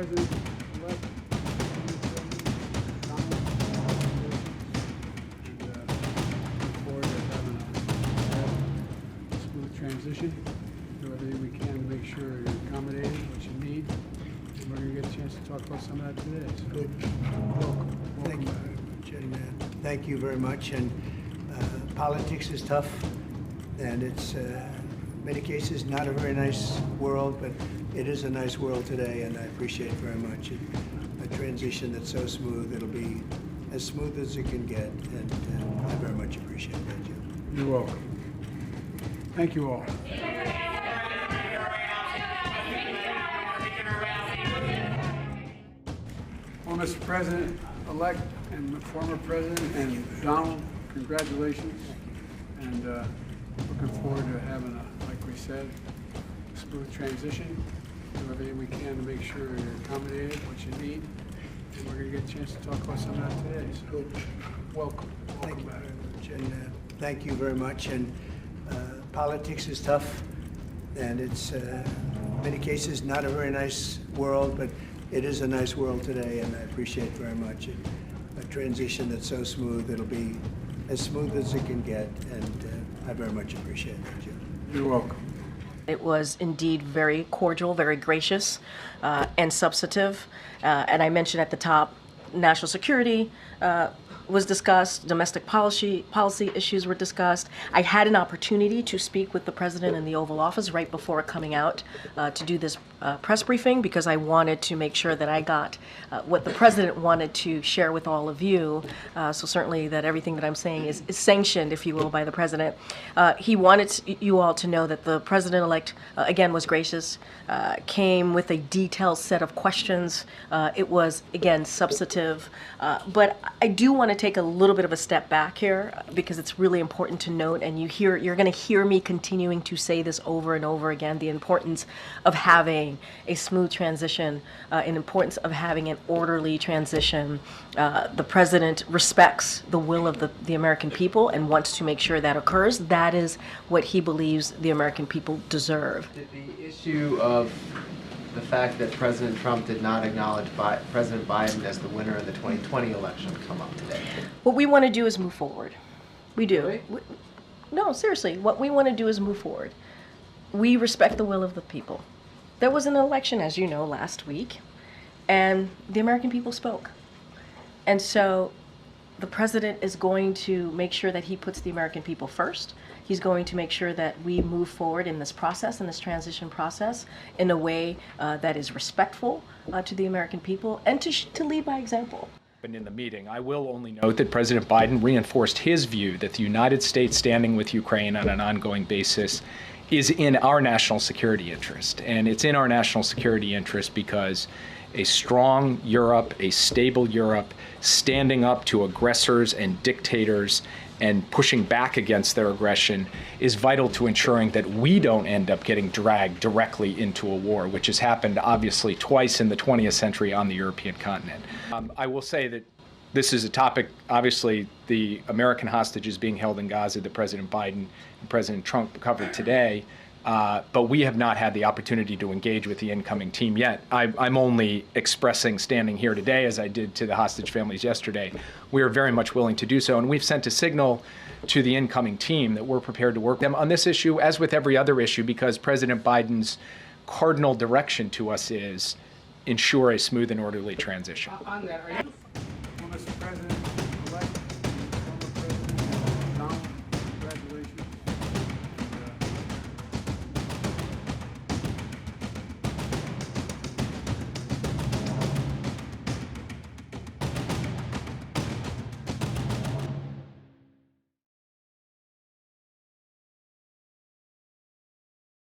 President-elect, Donald, and look forward to having a smooth transition. Do everything we can to make sure you're accommodated, what you need. And we're going to get a chance to talk about some of that today. So, Good. welcome. Thank you very much. And thank you very much. And politics is tough, and it's in many cases not a very nice world, but it is a nice world today, and I appreciate it very much. A transition that's so smooth, it'll be as smooth as it can get, and I very much appreciate that, Jim. You're welcome. Thank you all. Well, Mr. President-elect and former President and Donald, congratulations. And looking forward to having like we said, a smooth transition. Do everything we can to make sure you're accommodated, what you need. And we're going to get a chance to talk about some of that today. So, Good. welcome. Thank you back. very much. And thank you very much. And politics is tough, and it's in many cases not a very nice world, but it is a nice world today, and I appreciate it very much. A transition that's so smooth, it'll be as smooth as it can get, and I very much appreciate that, Jim. You're welcome. It was indeed very cordial, very gracious, and substantive. And I mentioned at the top, national security was discussed, domestic policy issues were discussed. I had an opportunity to speak with the president in the Oval Office right before coming out to do this press briefing, because I wanted to make sure that I got what the president wanted to share with all of you. So certainly that everything that I'm saying is sanctioned, if you will, by the president. He wanted you all to know that the president-elect, again, was gracious, came with a detailed set of questions. It was, again, substantive. But I do want to take a little bit of a step back here, because it's really important to note, and you're going to hear me continuing to say this over and over again, the importance of having a smooth transition, and importance of having an orderly transition. The president respects the will of the American people and wants to make sure that occurs. That is what he believes the American people deserve. Did the issue of the fact that President Trump did not acknowledge President Biden as the winner in the 2020 election come up today? What we want to do is move forward. We do. Really? No, seriously, what we want to do is move forward. We respect the will of the people. There was an election, as you know, last week, and the American people spoke. And so the president is going to make sure that he puts the American people first. He's going to make sure that we move forward in this process, in this transition process, in a way that is respectful to the American people, and to lead by example. In the meeting, I will only note that President Biden reinforced his view that the United States standing with Ukraine on an ongoing basis is in our national security interest. And it's in our national security interest because a strong Europe, a stable Europe, standing up to aggressors and dictators and pushing back against their aggression is vital to ensuring that we don't end up getting dragged directly into a war, which has happened obviously twice in the 20th century on the European continent. I will say that this is a topic, obviously, the American hostages being held in Gaza that President Biden and President Trump covered today, but we have not had the opportunity to engage with the incoming team yet. I'm only expressing, standing here today, as I did to the hostage families yesterday, we are very much willing to do so, and we've sent a signal to the incoming team that we're prepared to work with them on this issue, as with every other issue, because President Biden's cardinal direction to us is ensure a smooth and orderly transition. On that, are you